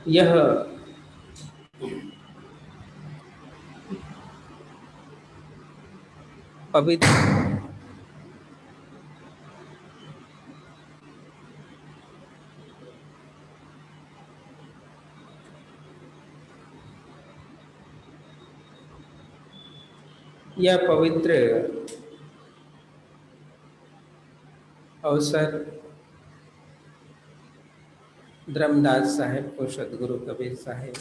यह पवित्र यह पवित्र अवसर धर्मदास साहेब को सदगुरु कबीर साहेब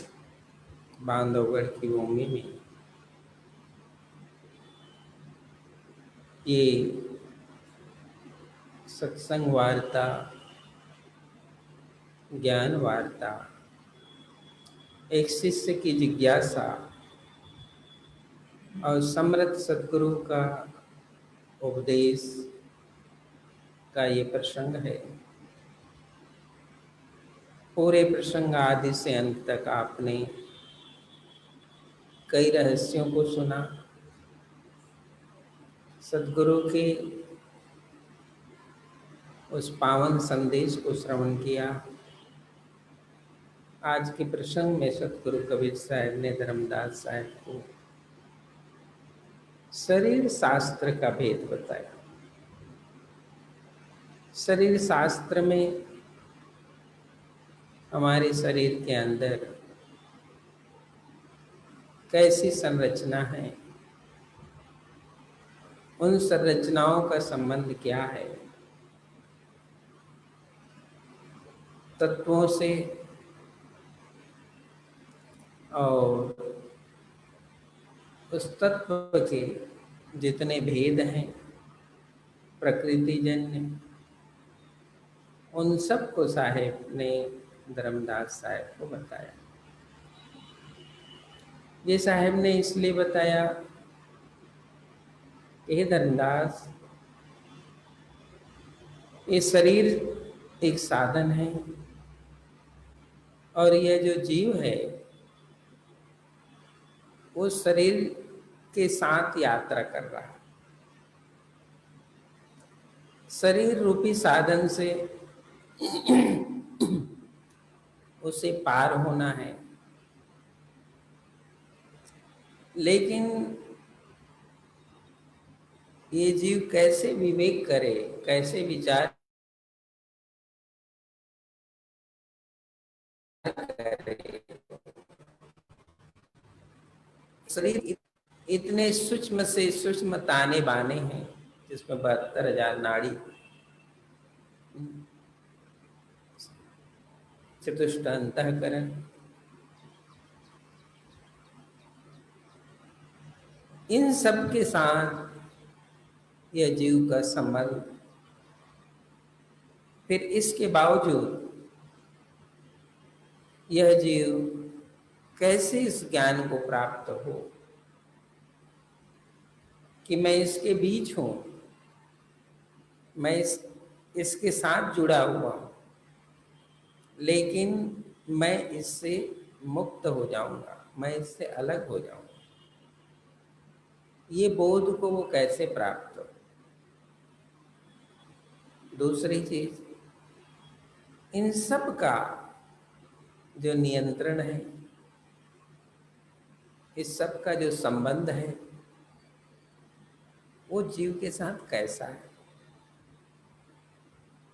बांधवगढ़ की भूमि में ये सत्संग वार्ता, ज्ञान वार्ता, एक शिष्य की जिज्ञासा और समर्थ सदगुरु का उपदेश का ये प्रसंग है। पूरे प्रसंग आदि से अंत तक आपने कई रहस्यों को सुना, सदगुरु के उस पावन संदेश को श्रवण किया। आज के प्रसंग में सतगुरु कबीर साहब ने धर्मदास साहब को शरीर शास्त्र का भेद बताया। शरीर शास्त्र में हमारे शरीर के अंदर कैसी संरचना है, उन संरचनाओं का संबंध क्या है तत्वों से, और उस तत्व के जितने भेद हैं प्रकृति जन्य, उन सब को साहेब ने धर्मदास साहेब को बताया। ये साहेब ने इसलिए बताया कि हे धर्मदास, ये शरीर एक साधन है और यह जो जीव है वो शरीर के साथ यात्रा कर रहा है। शरीर रूपी साधन से उसे पार होना है, लेकिन ये जीव कैसे विवेक करे, कैसे विचार करे। शरीर इतने सूक्ष्म से सूक्ष्म ताने बाने हैं जिसमें 72,000 नाड़ी, चतुष्ट अंतःकरण, इन सब के साथ यह जीव का संबंध। फिर इसके बावजूद यह जीव कैसे इस ज्ञान को प्राप्त हो कि मैं इसके बीच हूं, मैं इसके साथ जुड़ा हुआ हूं, लेकिन मैं इससे मुक्त हो जाऊंगा, मैं इससे अलग हो जाऊंगा। ये बोध को वो कैसे प्राप्त हो। दूसरी चीज, इन सब का जो नियंत्रण है, इस सब का जो संबंध है, वो जीव के साथ कैसा है।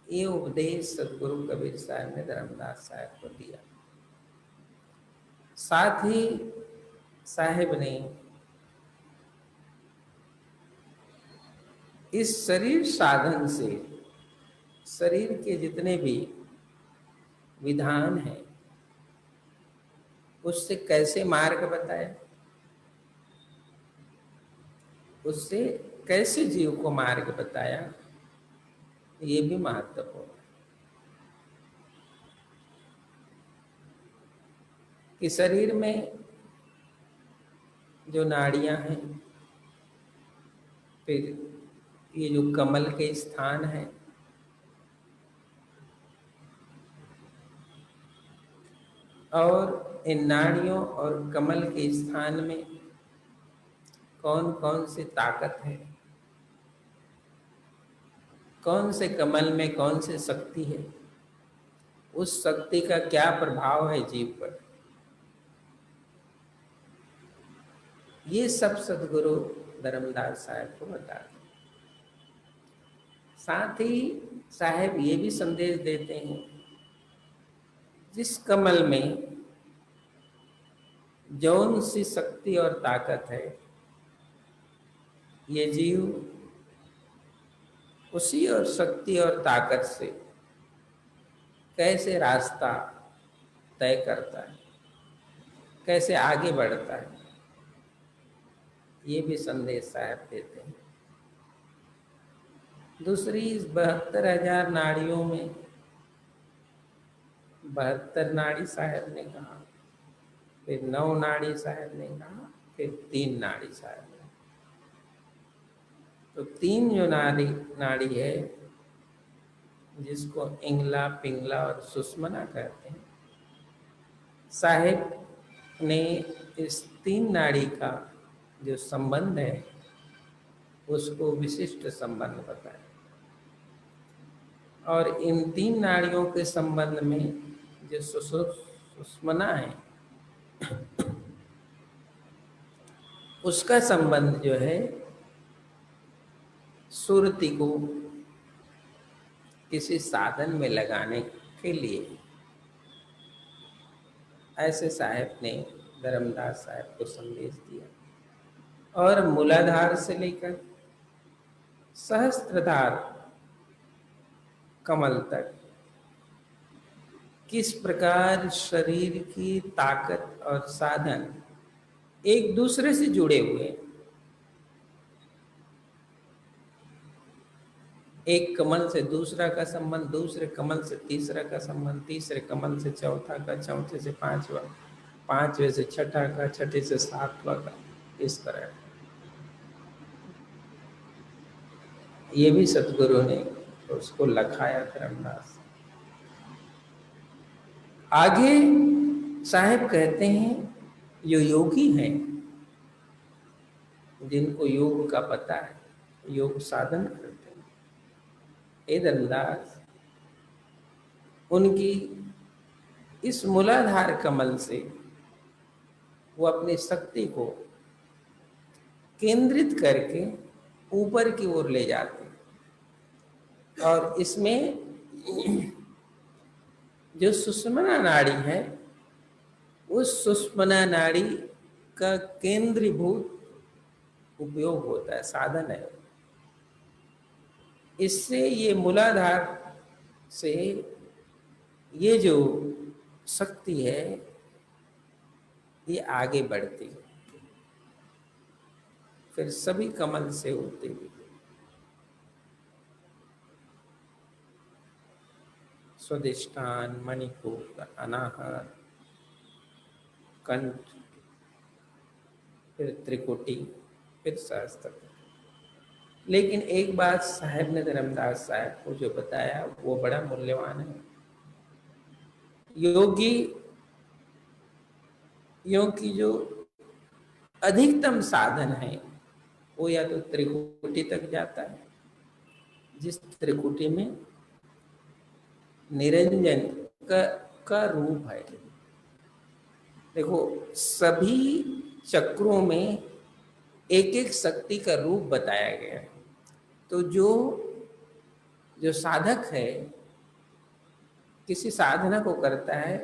ये उपदेश सदगुरु कबीर साहब ने धर्मदास साहब को दिया। साथ ही साहब ने इस शरीर साधन से शरीर के जितने भी विधान हैं उससे कैसे मार्ग बताया, उससे कैसे जीव को मार्ग बताया, ये भी महत्वपूर्ण है। कि शरीर में जो नाड़ियां हैं, फिर ये जो कमल के स्थान है, और इन नाड़ियों और कमल के स्थान में कौन कौन सी ताकत है, कौन से कमल में कौन सी शक्ति है, उस शक्ति का क्या प्रभाव है जीव पर, ये सब सदगुरु धर्मदास साहब को बताते। साथ ही साहब ये भी संदेश देते हैं, जिस कमल में जौन सी शक्ति और ताकत है, ये जीव उसी और शक्ति और ताकत से कैसे रास्ता तय करता है, कैसे आगे बढ़ता है, ये भी संदेश साहब देते हैं। दूसरी, इस 72,000 नाड़ियों में 72 नाड़ी साहब ने कहा, फिर 9 नाड़ी साहब ने कहा, फिर 3 नाड़ी साहब ने। तो 3 जो नाड़ी है, जिसको इंगला, पिंगला और सुषमना कहते हैं, साहब ने इस 3 नाड़ी का जो संबंध है उसको विशिष्ट संबंध बताया। और इन 3 नाड़ियों के संबंध में जो सुषमना है, उसका संबंध जो है सुरति को किसी साधन में लगाने के लिए, ऐसे साहब ने धर्मदास साहब को संदेश दिया। और मूलाधार से लेकर सहस्त्रधार कमल तक किस प्रकार शरीर की ताकत और साधन एक दूसरे से जुड़े हुए, एक कमल से दूसरा का संबंध, दूसरे कमल से तीसरा का संबंध, तीसरे कमल से चौथा का, चौथे से पांचवा, पांचवे से छठा का, छठे से सातवां का, इस तरह। ये भी सतगुरु ने उसको लखाया धर्मदास। आगे साहब कहते हैं, जो योगी हैं, जिनको योग का पता है, योग साधन करते हैं, हे धर्मदास, उनकी इस मूलाधार कमल से वो अपनी शक्ति को केंद्रित करके ऊपर की ओर ले जाते हैं। और इसमें जो सुषुम्ना नाड़ी है, उस सुषुम्ना नाड़ी का केंद्रीभूत उपयोग होता है, साधन है। इससे ये मूलाधार से ये जो शक्ति है, ये आगे बढ़ती है, फिर सभी कमल से होते हुए स्वादिष्ठान, मणिपुर, अनाहत, कंठ, फिर त्रिकुटी, फिर सहस्त्र। लेकिन एक बात साहब ने धर्मदास साहब को जो बताया, वो बड़ा मूल्यवान है। योगियों की जो अधिकतम साधन है, वो या तो त्रिकुटी तक जाता है, जिस त्रिकुटी में निरंजन का रूप है। देखो, सभी चक्रों में एक एक शक्ति का रूप बताया गया है। तो जो साधक है, किसी साधना को करता है,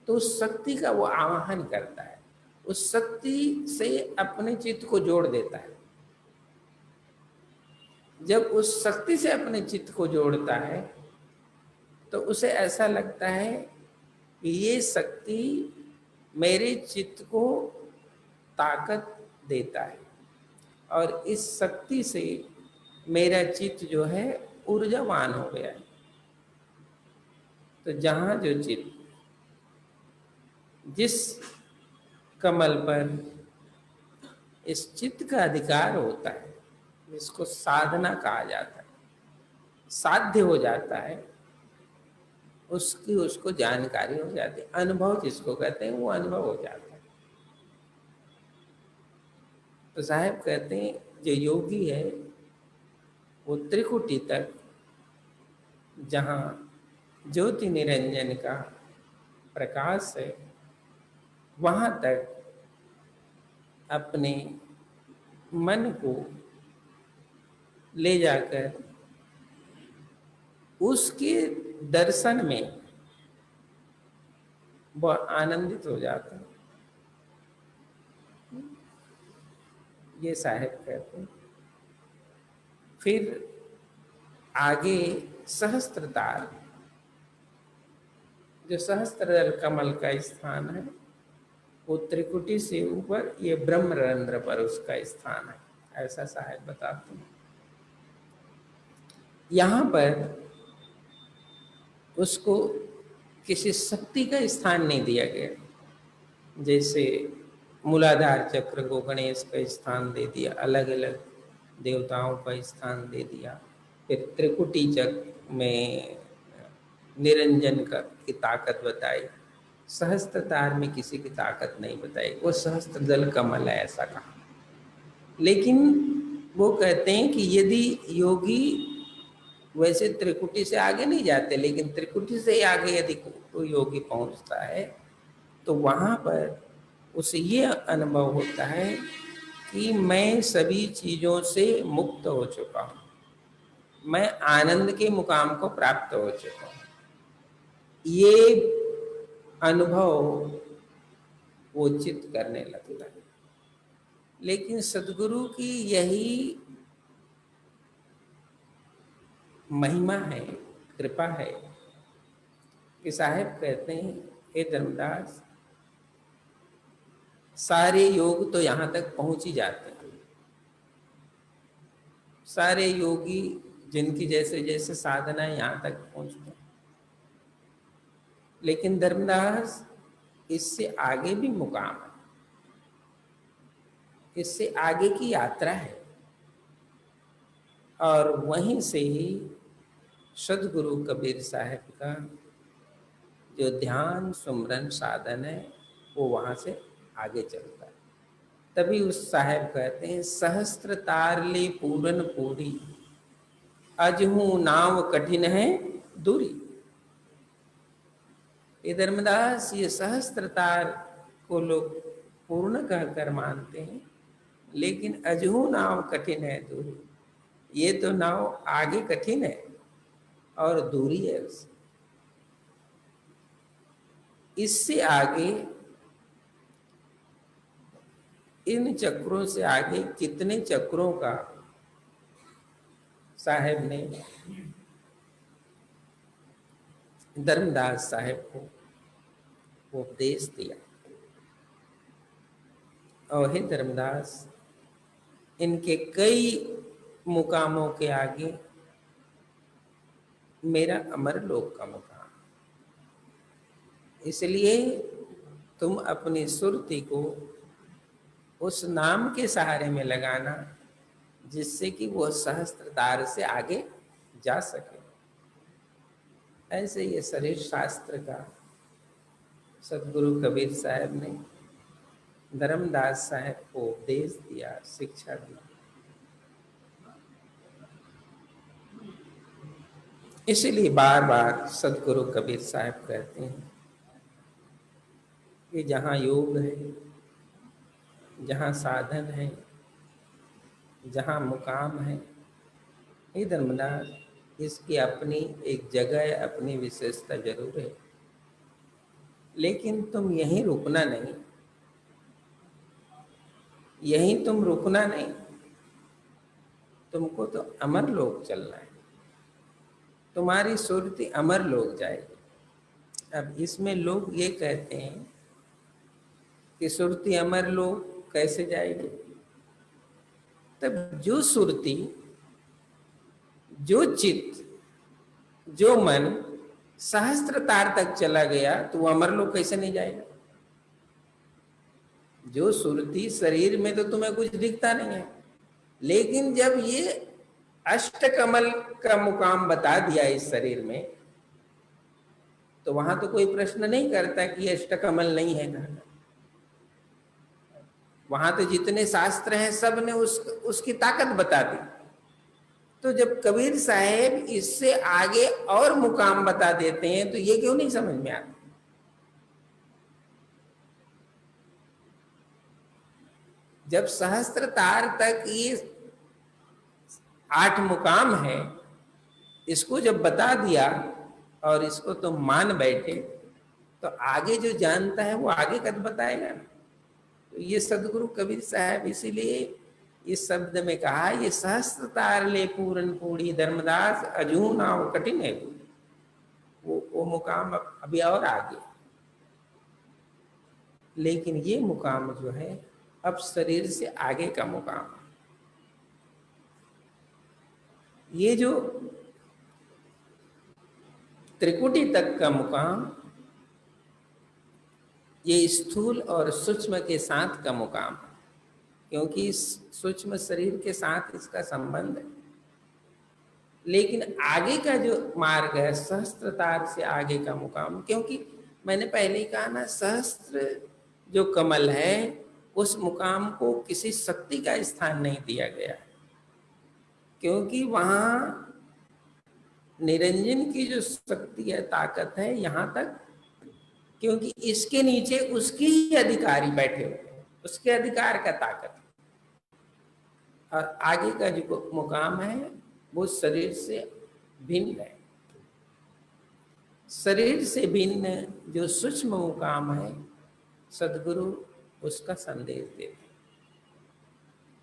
तो उस शक्ति का वो आवाहन करता है, उस शक्ति से अपने चित्त को जोड़ देता है। जब उस शक्ति से अपने चित्त को जोड़ता है, तो उसे ऐसा लगता है कि ये शक्ति मेरे चित्त को ताकत देता है, और इस शक्ति से मेरा चित्त जो है ऊर्जावान हो गया है। तो जहाँ जो चित्त, जिस कमल पर इस चित्त का अधिकार होता है, जिसको साधना कहा जाता है, साध्य हो जाता है, उसको जानकारी हो जाती है, अनुभव जिसको कहते हैं, वो अनुभव हो जाता है। तो साहब कहते हैं, जो योगी है वो त्रिकुटी तक, जहाँ ज्योति निरंजन का प्रकाश है, वहां तक अपने मन को ले जाकर उसके दर्शन में वह आनंदित हो जाता है। ये साहेब कहते हैं। फिर आगे सहस्त्रतार, जो सहस्त्रदल कमल का स्थान है, वो त्रिकुटी से ऊपर, ये ब्रह्मरंध्र पर उसका स्थान है, ऐसा साहेब बताते हैं। यहाँ पर उसको किसी शक्ति का स्थान नहीं दिया गया, जैसे मूलाधार चक्र को गणेश का स्थान दे दिया, अलग अलग देवताओं का स्थान दे दिया। फिर त्रिकुटी चक्र में निरंजन का की ताकत बताई, सहस्त्रतार में किसी की ताकत नहीं बताई, वो सहस्त्रदल कमल है ऐसा कहा। लेकिन वो कहते हैं कि यदि योगी वैसे त्रिकुटी से आगे नहीं जाते, लेकिन त्रिकुटी से ही आगे यदि कोई योगी पहुंचता है तो वहां पर उसे ये अनुभव होता है कि मैं सभी चीजों से मुक्त हो चुका हूं, मैं आनंद के मुकाम को प्राप्त हो चुका हूं। ये अनुभव वो चित्त करने लगता है। लेकिन सदगुरु की यही महिमा है, कृपा है कि साहेब कहते हैं, हे धर्मदास, सारे योग तो यहां तक पहुंच ही जाते हैं। सारे योगी जिनकी जैसे जैसे साधना यहां तक पहुंचते हैं, लेकिन धर्मदास इससे आगे भी मुकाम है, इससे आगे की यात्रा है। और वहीं से ही सदगुरु कबीर साहब का जो ध्यान सुमरन साधन है वो वहां से आगे चलता है। तभी उस साहेब कहते हैं, सहस्त्र तार ले पूरन पूरी, अजहू नाव कठिन है दूरी। ये धर्मदास, ये सहस्त्र तार को लोग पूर्ण कहकर मानते हैं, लेकिन अजहू नाव कठिन है दूरी, ये तो नाव आगे कठिन है और दूरी है उससे। इससे आगे, इन चक्रों से आगे कितने चक्रों का साहेब ने धर्मदास साहेब को उपदेश दिया। और हे धर्मदास, इनके कई मुकामों के आगे मेरा अमर लोक का मुकाम, इसलिए तुम अपनी सुरती को उस नाम के सहारे में लगाना जिससे कि वो सहस्त्रतार से आगे जा सके। ऐसे ये शरीर शास्त्र का सदगुरु कबीर साहब ने धर्मदास साहब को उपदेश दिया, शिक्षा दी। इसीलिए बार बार सदगुरु कबीर साहब कहते हैं कि जहाँ योग है, जहाँ साधन है, जहाँ मुकाम है, ये धर्मदास, इसकी अपनी एक जगह, अपनी विशेषता जरूर है, लेकिन तुम यहीं रुकना नहीं, यहीं तुम रुकना नहीं, तुमको तो अमर लोक चलना है, तुम्हारी सुरती अमर लोक जाएगी। अब इसमें लोग ये कहते हैं कि सुरती अमर लोक कैसे जाएगी? तब जो सुरती, जो चित्त, जो मन सहस्त्र तार तक चला गया तो वो अमर लोक कैसे नहीं जाएगा? जो सुरती, शरीर में तो तुम्हें कुछ दिखता नहीं है, लेकिन जब ये अष्टकमल का मुकाम बता दिया इस शरीर में, तो वहां तो कोई प्रश्न नहीं करता कि ये अष्टकमल नहीं है ना। वहां तो जितने शास्त्र हैं सब ने उसकी ताकत बता दी। तो जब कबीर साहब इससे आगे और मुकाम बता देते हैं तो ये क्यों नहीं समझ में आता? जब सहस्त्र तार तक ये 8 मुकाम है, इसको जब बता दिया और इसको तो मान बैठे, तो आगे जो जानता है वो आगे कद बताएगा ना। तो ये सदगुरु कबीर साहब इसीलिए इस शब्द में कहा, ये सहस्त्र तार ले पूरन पूरी धर्मदास अजू नाव कठिन है। वो मुकाम अभी और आगे, लेकिन ये मुकाम जो है अब शरीर से आगे का मुकाम है। ये जो त्रिकुटी तक का मुकाम, ये स्थूल और सूक्ष्म के साथ का मुकाम है, क्योंकि सूक्ष्म शरीर के साथ इसका संबंध है। लेकिन आगे का जो मार्ग है सहस्त्र तार से आगे का मुकाम, क्योंकि मैंने पहले ही कहा ना, सहस्त्र जो कमल है उस मुकाम को किसी शक्ति का स्थान नहीं दिया गया, क्योंकि वहां निरंजन की जो शक्ति है, ताकत है यहां तक, क्योंकि इसके नीचे उसके ही अधिकारी बैठे हुए, उसके अधिकार का ताकत। और आगे का जो मुकाम है वो शरीर से भिन्न है। शरीर से भिन्न जो सूक्ष्म मुकाम है, सदगुरु उसका संदेश देते हैं।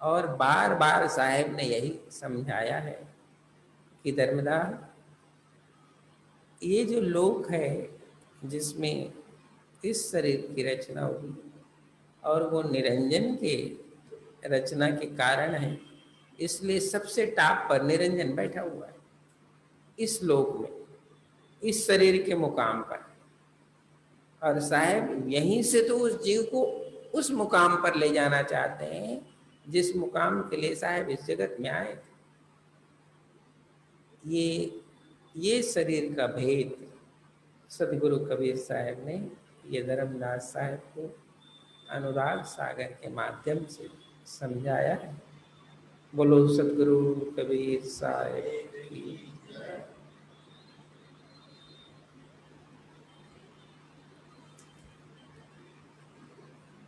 और बार बार साहेब ने यही समझाया है कि धर्मदास, ये जो लोक है जिसमें इस शरीर की रचना हुई और वो निरंजन के रचना के कारण है, इसलिए सबसे टॉप पर निरंजन बैठा हुआ है इस लोक में, इस शरीर के मुकाम पर। और साहब यहीं से तो उस जीव को उस मुकाम पर ले जाना चाहते हैं जिस मुकाम के लिए साहब इस जगत में आए थे। ये शरीर का भेद सदगुरु कबीर साहब ने ये धर्मदास साहब को अनुराग सागर के माध्यम से समझाया है। बोलो सदगुरु कबीर साहब।